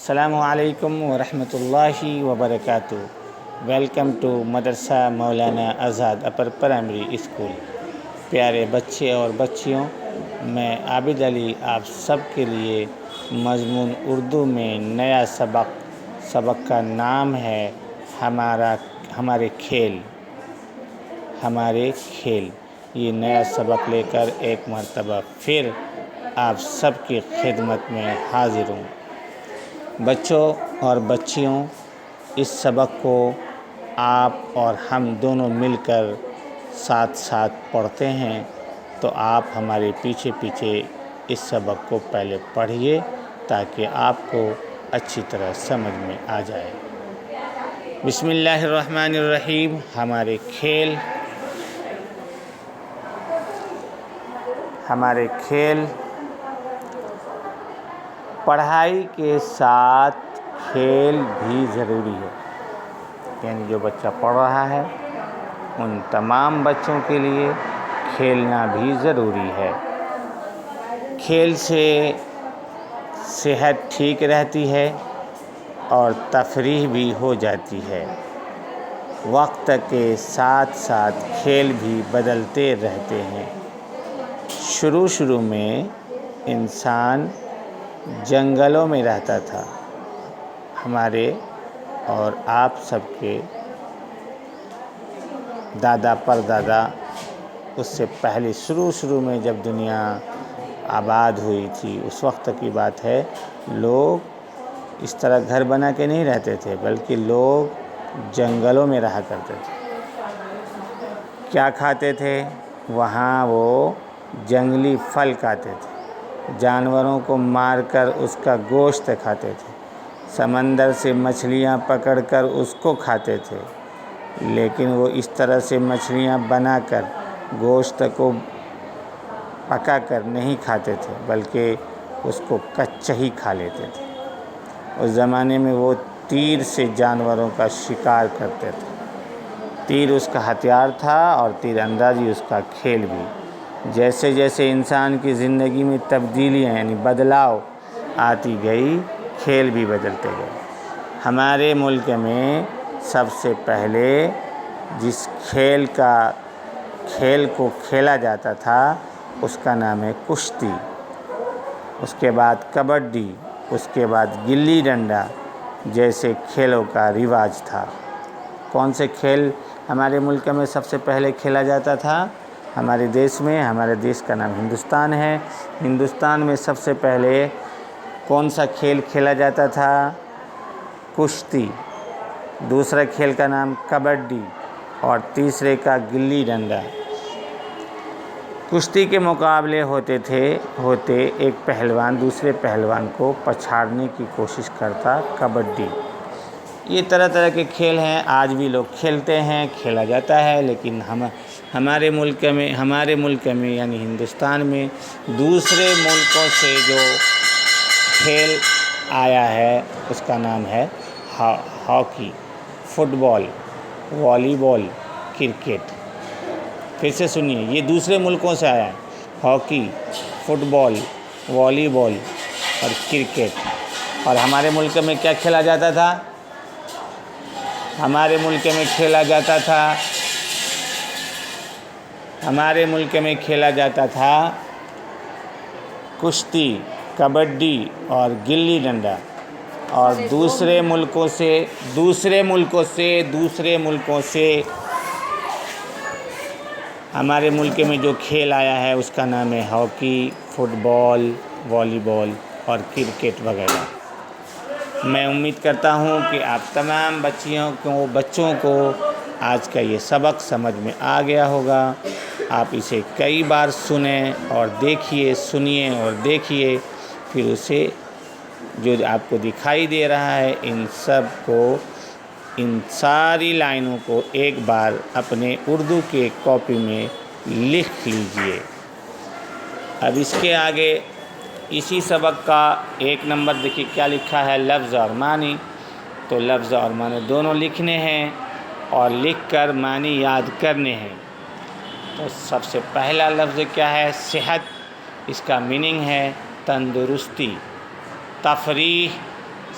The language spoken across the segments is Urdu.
السلام علیکم ورحمۃ اللہ وبرکاتہ۔ ویلکم ٹو مدرسہ مولانا آزاد اپر پرائمری اسکول۔ پیارے بچے اور بچیوں، میں عابد علی آپ سب کے لیے مضمون اردو میں نیا سبق کا نام ہے ہمارے کھیل۔ یہ نیا سبق لے کر ایک مرتبہ پھر آپ سب کی خدمت میں حاضر ہوں۔ بچوں اور بچیوں، اس سبق کو آپ اور ہم دونوں مل کر ساتھ پڑھتے ہیں، تو آپ ہمارے پیچھے اس سبق کو پہلے پڑھیے تاکہ آپ کو اچھی طرح سمجھ میں آ جائے۔ بسم اللہ الرحمن الرحیم۔ ہمارے کھیل پڑھائی کے ساتھ کھیل بھی ضروری ہے، یعنی جو بچہ پڑھ رہا ہے ان تمام بچوں کے لیے کھیلنا بھی ضروری ہے۔ کھیل سے صحت ٹھیک رہتی ہے اور تفریح بھی ہو جاتی ہے۔ وقت کے ساتھ کھیل بھی بدلتے رہتے ہیں۔ شروع میں انسان جنگلوں میں رہتا تھا۔ ہمارے اور آپ سب کے دادا پردادا، اس سے پہلے شروع میں جب دنیا آباد ہوئی تھی اس وقت کی بات ہے، لوگ اس طرح گھر بنا کے نہیں رہتے تھے، بلکہ لوگ جنگلوں میں رہا کرتے تھے۔ کیا کھاتے تھے؟ وہاں وہ جنگلی پھل کھاتے تھے، جانوروں کو مار کر اس کا گوشت کھاتے تھے، سمندر سے مچھلیاں پکڑ کر اس کو کھاتے تھے، لیکن وہ اس طرح سے مچھلیاں بنا کر گوشت کو پکا کر نہیں کھاتے تھے، بلکہ اس کو کچا ہی کھا لیتے تھے۔ اس زمانے میں وہ تیر سے جانوروں کا شکار کرتے تھے۔ تیر اس کا ہتھیار تھا اور تیر اندازی اس کا کھیل بھی۔ جیسے انسان کی زندگی میں تبدیلیاں یعنی بدلاؤ آتی گئی، کھیل بھی بدلتے گئے۔ ہمارے ملک میں سب سے پہلے جس کھیل کو کھیلا جاتا تھا اس کا نام ہے کشتی، اس کے بعد کبڈی، اس کے بعد گلی ڈنڈا جیسے کھیلوں کا رواج تھا۔ کون سے کھیل ہمارے ملک میں سب سے پہلے کھیلا جاتا تھا؟ ہمارے دیش کا نام ہندوستان ہے۔ ہندوستان میں سب سے پہلے کون سا کھیل کھیلا جاتا تھا؟ کشتی۔ دوسرے کھیل کا نام کبڈی اور تیسرے کا گلی ڈنڈا۔ کشتی کے مقابلے ہوتے ایک پہلوان دوسرے پہلوان کو پچھاڑنے کی کوشش کرتا، کبڈی۔ یہ طرح کے کھیل ہیں، آج بھی لوگ کھیلتے ہیں، کھیلا جاتا ہے، لیکن ہمارے ملک میں یعنی ہندوستان میں دوسرے ملکوں سے جو کھیل آیا ہے اس کا نام ہے ہاکی، فٹ بال، والی بال، کرکٹ۔ پھر سے سنیے، یہ دوسرے ملکوں سے آیا ہے، ہاکی، فٹ بال، والی بال اور کرکٹ۔ اور ہمارے ملک میں کیا کھیلا جاتا تھا؟ ہمارے ملک میں کھیلا جاتا تھا کشتی، کبڈی اور گلی ڈنڈا۔ اور دوسرے ملکوں سے ہمارے ملک میں جو کھیل آیا ہے اس کا نام ہے ہاکی، فٹ بال، والی بال اور کرکٹ وغیرہ۔ میں امید کرتا ہوں کہ آپ تمام بچوں کو آج کا یہ سبق سمجھ میں آ گیا ہوگا۔ آپ اسے کئی بار سنیں اور سنیے اور دیکھیے، پھر اسے جو آپ کو دکھائی دے رہا ہے ان ساری لائنوں کو ایک بار اپنے اردو کے کاپی میں لکھ لیجئے۔ اب اس کے آگے اسی سبق کا 1 نمبر دیکھیے کیا لکھا ہے، لفظ اور معنی۔ تو لفظ اور معنی دونوں لکھنے ہیں اور لکھ کر معنی یاد کرنے ہیں۔ تو سب سے پہلا لفظ کیا ہے؟ صحت۔ اس کا میننگ ہے تندرستی، تفریح،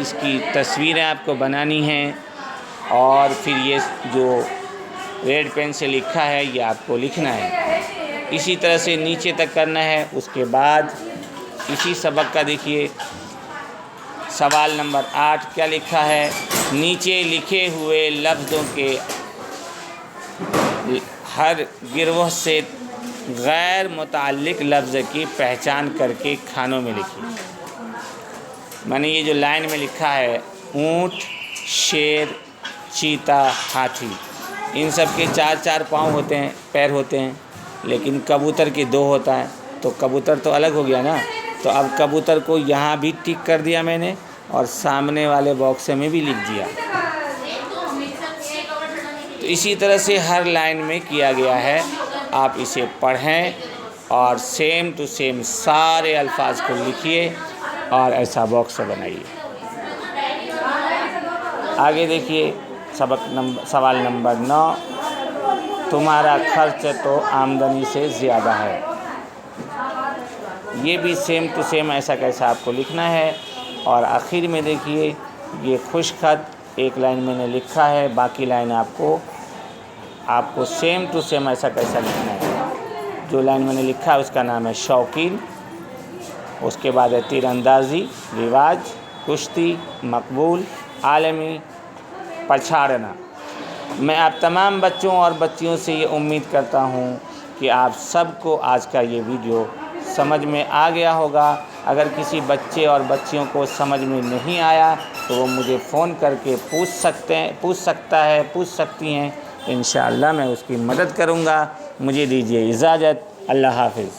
اس کی تصویریں آپ کو بنانی ہیں، اور پھر یہ جو ریڈ پین سے لکھا ہے یہ آپ کو لکھنا ہے، اسی طرح سے نیچے تک کرنا ہے۔ اس کے بعد اسی سبق کا دیکھیے سوال نمبر 8 کیا لکھا ہے، نیچے لکھے ہوئے لفظوں کے ہر گروہ سے غیر متعلق لفظ کی پہچان کر کے کھانوں میں لکھیے۔ میں نے یہ جو لائن میں لکھا ہے اونٹ، شیر، چیتا، ہاتھی، ان سب کے 4 پاؤں ہوتے ہیں، پیر ہوتے ہیں، لیکن کبوتر کے 2 ہوتا ہے، تو کبوتر تو الگ ہو گیا نا، تو اب کبوتر کو یہاں بھی ٹک کر دیا میں نے، اور سامنے والے باکس میں بھی لکھ دیا۔ تو اسی طرح سے ہر لائن میں کیا گیا ہے، آپ اسے پڑھیں اور سیم ٹو سیم سارے الفاظ کو لکھیے اور ایسا باکس بنائیے۔ آگے دیکھیے سوال نمبر 9، تمہارا خرچ تو آمدنی سے زیادہ ہے۔ یہ بھی سیم ٹو سیم ایسا کیسا آپ کو لکھنا ہے، اور آخر میں دیکھیے یہ خوش خط ایک لائن میں نے لکھا ہے، باقی لائن آپ کو سیم ٹو سیم ایسا کیسا لکھنا ہے۔ جو لائن میں نے لکھا ہے اس کا نام ہے شوقین، اس کے بعد ہے تیر اندازی، رواج، کشتی، مقبول، عالمی، پچھاڑنا۔ میں آپ تمام بچوں اور بچیوں سے یہ امید کرتا ہوں کہ آپ سب کو آج کا یہ ویڈیو سمجھ میں آ گیا ہوگا۔ اگر کسی بچے اور بچیوں کو سمجھ میں نہیں آیا تو وہ مجھے فون کر کے پوچھ سکتی ہیں، انشاءاللہ میں اس کی مدد کروں گا۔ مجھے دیجیے اجازت، اللہ حافظ۔